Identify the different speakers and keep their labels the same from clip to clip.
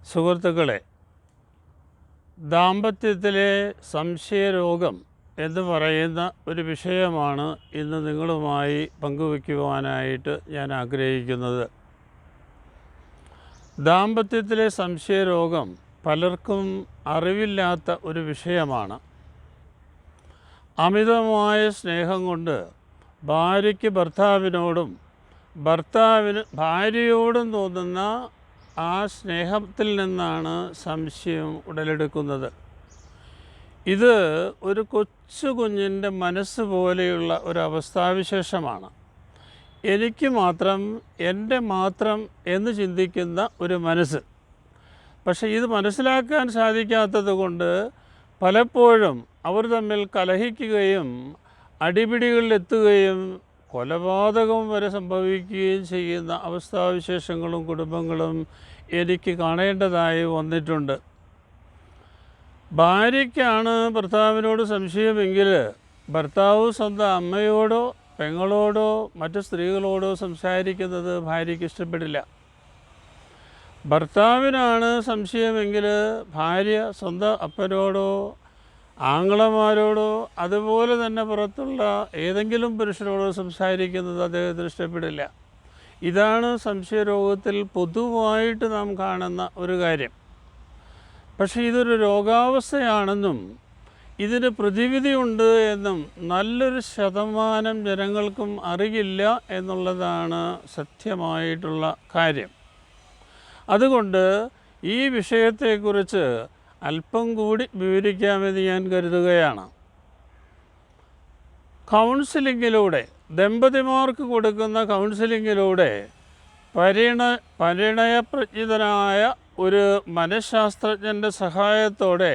Speaker 1: സുഹൃത്തുക്കളെ, ദാമ്പത്യത്തിലെ സംശയരോഗം എന്ന് പറയുന്ന ഒരു വിഷയമാണ് ഇന്ന് നിങ്ങളുമായി പങ്കുവയ്ക്കുവാനായിട്ട് ഞാൻ ആഗ്രഹിക്കുന്നത്. ദാമ്പത്യത്തിലെ സംശയരോഗം പലർക്കും അറിവില്ലാത്ത ഒരു വിഷയമാണ്. അമിതമായ സ്നേഹം കൊണ്ട് ഭാര്യയ്ക്ക് ഭർത്താവിനോടും ഭർത്താവിന് ഭാര്യയോടും തോന്നുന്ന ആ സ്നേഹത്തിൽ നിന്നാണ് സംശയം ഉടലെടുക്കുന്നത്. ഇത് ഒരു കൊച്ചു കുഞ്ഞിൻ്റെ മനസ്സ് പോലെയുള്ള ഒരു അവസ്ഥാവിശേഷമാണ്. എനിക്ക് മാത്രം, എൻ്റെ മാത്രം എന്ന് ചിന്തിക്കുന്ന ഒരു മനസ്സ്. പക്ഷേ ഇത് മനസ്സിലാക്കാൻ സാധിക്കാത്തത് കൊണ്ട് പലപ്പോഴും അവർ തമ്മിൽ കലഹിക്കുകയും അടിപിടികളിലെത്തുകയും കൊലപാതകം വരെ സംഭവിക്കുകയും ചെയ്യുന്ന അവസ്ഥാവിശേഷങ്ങളും കുടുംബങ്ങളും എനിക്ക് കാണേണ്ടതായി വന്നിട്ടുണ്ട്. ഭാര്യയ്ക്കാണ് ഭർത്താവിനോട് സംശയമെങ്കിൽ ഭർത്താവ് സ്വന്തം അമ്മയോടോ പെങ്ങളോടോ മറ്റ് സ്ത്രീകളോടോ സംസാരിക്കുന്നത് ഭാര്യയ്ക്ക് ഇഷ്ടപ്പെടില്ല. ഭർത്താവിനാണ് സംശയമെങ്കിൽ ഭാര്യ സ്വന്തം അപ്പനോടോ ആങ്ങളമാരോടോ അതുപോലെ തന്നെ പുറത്തുള്ള ഏതെങ്കിലും പുരുഷനോടോ സംസാരിക്കുന്നത് അദ്ദേഹത്തിന് ഇഷ്ടപ്പെടില്ല. ഇതാണ് സംശയരോഗത്തിൽ പൊതുവായിട്ട് നാം കാണുന്ന ഒരു കാര്യം. പക്ഷേ ഇതൊരു രോഗാവസ്ഥയാണെന്നും ഇതിന് പ്രതിവിധിയുണ്ട് എന്നും നല്ലൊരു ശതമാനം ജനങ്ങൾക്കും അറിയില്ല എന്നുള്ളതാണ് സത്യമായിട്ടുള്ള കാര്യം. അതുകൊണ്ട് ഈ വിഷയത്തെക്കുറിച്ച് അല്പം കൂടി വിവരിക്കാമെന്ന് ഞാൻ കരുതുകയാണ്. കൗൺസിലിങ്ങിലൂടെ, ദമ്പതിമാർക്ക് കൊടുക്കുന്ന കൗൺസിലിങ്ങിലൂടെ പരിണയപ്രജ്ഞിതനായ ഒരു മനഃശാസ്ത്രജ്ഞൻ്റെ സഹായത്തോടെ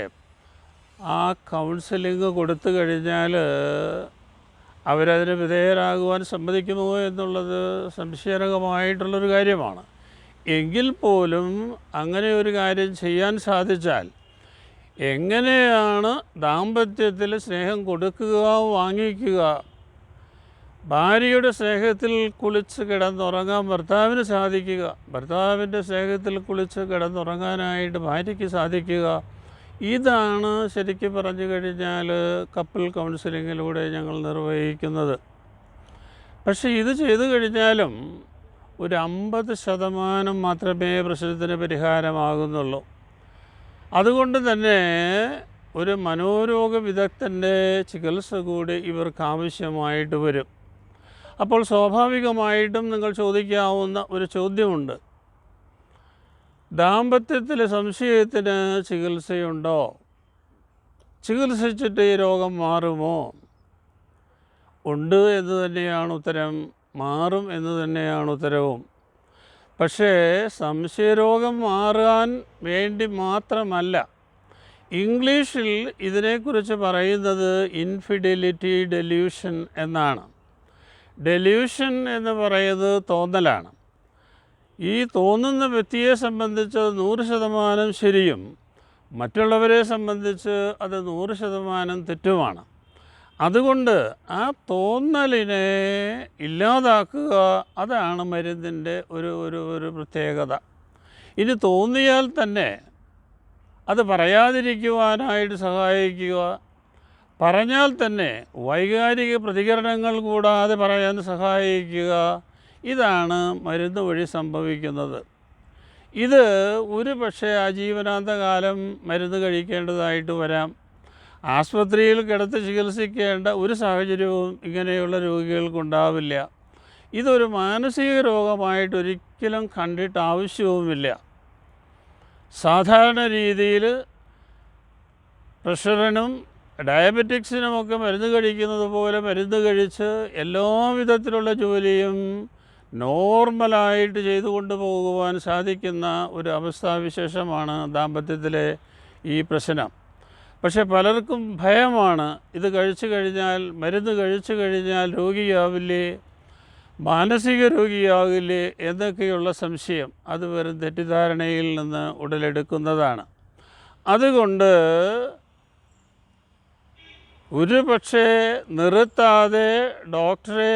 Speaker 1: ആ കൗൺസിലിംഗ് കൊടുത്തു കഴിഞ്ഞാൽ അവരതിന് വിധേയരാകുവാൻ സമ്മതിക്കുമോ എന്നുള്ളത് സംശയകരമായിട്ടുള്ളൊരു കാര്യമാണ്. എങ്കിൽ പോലും അങ്ങനെ ഒരു കാര്യം ചെയ്യാൻ സാധിച്ചാൽ എങ്ങനെയാണ് ദാമ്പത്യത്തിൽ സ്നേഹം കൊടുക്കുക, വാങ്ങിക്കുക, ഭാര്യയുടെ സ്നേഹത്തിൽ കുളിച്ച് കിടന്നുറങ്ങാൻ ഭർത്താവിന് സാധിക്കുക, ഭർത്താവിൻ്റെ സ്നേഹത്തിൽ കുളിച്ച് കിടന്നുറങ്ങാനായിട്ട് ഭാര്യയ്ക്ക് സാധിക്കുക, ഇതാണ് ശരിക്കും പറഞ്ഞു കഴിഞ്ഞാൽ കപ്പിൾ കൗൺസിലിങ്ങിലൂടെ ഞങ്ങൾ നിർവഹിക്കുന്നത്. പക്ഷേ ഇത് ചെയ്തു കഴിഞ്ഞാലും ഒരു 50% മാത്രമേ പ്രശ്നത്തിന് പരിഹാരമാകുന്നുള്ളൂ. അതുകൊണ്ട് തന്നെ ഒരു മനോരോഗ വിദഗ്ധൻ്റെ ചികിത്സ കൂടി ഇവർക്ക് ആവശ്യമായിട്ട് വരും. അപ്പോൾ സ്വാഭാവികമായിട്ടും നിങ്ങൾ ചോദിക്കാവുന്ന ഒരു ചോദ്യമുണ്ട്: ദാമ്പത്യത്തിലെ സംശയത്തിന് ചികിത്സയുണ്ടോ? ചികിത്സിച്ചിട്ട് ഈ രോഗം മാറുമോ? ഉണ്ട് എന്ന് തന്നെയാണ് ഉത്തരം, മാറും എന്ന് തന്നെയാണ് ഉത്തരവും. പക്ഷേ സംശയരോഗം മാറാൻ വേണ്ടി മാത്രമല്ല, ഇംഗ്ലീഷിൽ ഇതിനെക്കുറിച്ച് പറയുന്നത് ഇൻഫിഡലിറ്റി ഡെല്യൂഷൻ എന്നാണ്. ഡെല്യൂഷൻ എന്ന് പറയുന്നത് തോന്നലാണ്. ഈ തോന്നുന്ന വ്യക്തിയെ സംബന്ധിച്ച് 100% ശരിയും മറ്റുള്ളവരെ സംബന്ധിച്ച് അത് 100% തെറ്റുമാണ്. അതുകൊണ്ട് ആ തോന്നലിനെ ഇല്ലാതാക്കുക, അതാണ് മരുന്നിൻ്റെ ഒരു പ്രത്യേകത. ഇനി തോന്നിയാൽ തന്നെ അത് പറയാതിരിക്കുവാനായിട്ട് സഹായിക്കുക, പറഞ്ഞാൽ തന്നെ വൈകാരിക പ്രതികരണങ്ങൾ കൂടാതെ പറയാൻ സഹായിക്കുക, ഇതാണ് മരുന്ന് വഴി സംഭവിക്കുന്നത്. ഇത് ഒരു പക്ഷേ ആജീവനാന്തകാലം മരുന്ന് കഴിക്കേണ്ടതായിട്ട് വരാം. ആസ്പത്രിയിൽ കിടത്തി ചികിത്സിക്കേണ്ട ഒരു സാഹചര്യവും ഇങ്ങനെയുള്ള രോഗികൾക്കുണ്ടാവില്ല. ഇതൊരു മാനസിക രോഗമായിട്ടൊരിക്കലും കണ്ടിട്ട് ആവശ്യവുമില്ല. സാധാരണ രീതിയിൽ പ്രഷറിനും ഡയബറ്റിക്സിനുമൊക്കെ മരുന്ന് കഴിക്കുന്നത് പോലെ മരുന്ന് കഴിച്ച് എല്ലാവിധത്തിലുള്ള ജോലിയും നോർമലായിട്ട് ചെയ്തു കൊണ്ടുപോകുവാൻ സാധിക്കുന്ന ഒരു അവസ്ഥാവിശേഷമാണ് ദാമ്പത്യത്തിലെ ഈ പ്രശ്നം. പക്ഷേ പലർക്കും ഭയമാണ്, ഇത് കഴിച്ചു കഴിഞ്ഞാൽ, മരുന്ന് കഴിച്ചു കഴിഞ്ഞാൽ രോഗിയാവില്ലേ, മാനസിക രോഗിയാകില്ലേ എന്നൊക്കെയുള്ള സംശയം. അത് വെറും തെറ്റിദ്ധാരണയിൽ നിന്ന് ഉടലെടുക്കുന്നതാണ്. അതുകൊണ്ട് ഒരു പക്ഷേ നിർത്താതെ ഡോക്ടറെ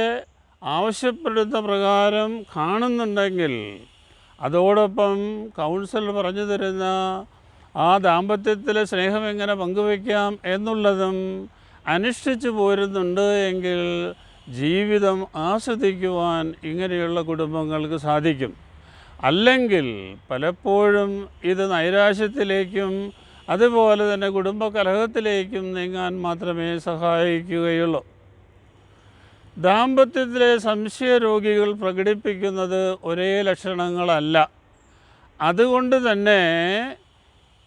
Speaker 1: ആവശ്യപ്പെടുന്ന പ്രകാരം കാണുന്നുണ്ടെങ്കിൽ അതോടൊപ്പം കൗൺസിലർ പറഞ്ഞു തരുന്ന ആ ദാമ്പത്യത്തിലെ സ്നേഹം എങ്ങനെ പങ്കുവയ്ക്കാം എന്നുള്ളതും അനുഷ്ഠിച്ചു പോരുന്നുണ്ട് എങ്കിൽ ജീവിതം ആസ്വദിക്കുവാൻ ഇങ്ങനെയുള്ള കുടുംബങ്ങൾക്ക് സാധിക്കും. അല്ലെങ്കിൽ പലപ്പോഴും ഇത് നൈരാശ്യത്തിലേക്കും അതുപോലെ തന്നെ കുടുംബ കലഹത്തിലേക്കും നീങ്ങാൻ മാത്രമേ സഹായിക്കുകയുള്ളൂ. ദാമ്പത്യത്തിലെ സംശയരോഗികൾ പ്രകടിപ്പിക്കുന്നത് ഒരേ ലക്ഷണങ്ങളല്ല. അതുകൊണ്ട് തന്നെ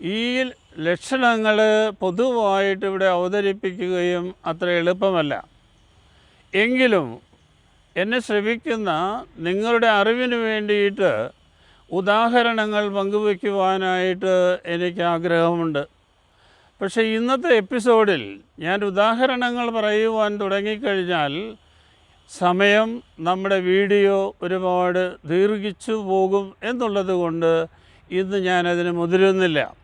Speaker 1: ഈ ലക്ഷണങ്ങൾ പൊതുവായിട്ട് ഇവിടെ അവതരിപ്പിക്കുകയും അത്ര എളുപ്പമല്ല. എങ്കിലും എന്നെ ശ്രവിക്കുന്ന നിങ്ങളുടെ അറിവിന് വേണ്ടിയിട്ട് ഉദാഹരണങ്ങൾ പങ്കുവയ്ക്കുവാനായിട്ട് എനിക്ക് ആഗ്രഹമുണ്ട്. പക്ഷേ ഇന്നത്തെ എപ്പിസോഡിൽ ഞാൻ ഉദാഹരണങ്ങൾ പറയുവാൻ തുടങ്ങിക്കഴിഞ്ഞാൽ സമയം നമ്മുടെ വീഡിയോ ഒരുപാട് ദീർഘിച്ചു പോകും എന്നുള്ളത് കൊണ്ട് ഇന്ന് ഞാനതിന് മുതിരുന്നില്ല.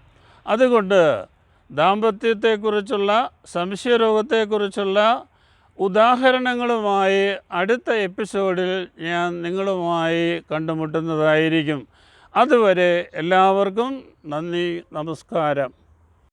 Speaker 1: അതുകൊണ്ട് ദാമ്പത്യത്തെക്കുറിച്ചുള്ള സംശയരോഗത്തെക്കുറിച്ചുള്ള ഉദാഹരണങ്ങളുമായി അടുത്ത എപ്പിസോഡിൽ ഞാൻ നിങ്ങളുമായി കണ്ടുമുട്ടുന്നതായിരിക്കും. അതുവരെ എല്ലാവർക്കും നന്ദി, നമസ്കാരം.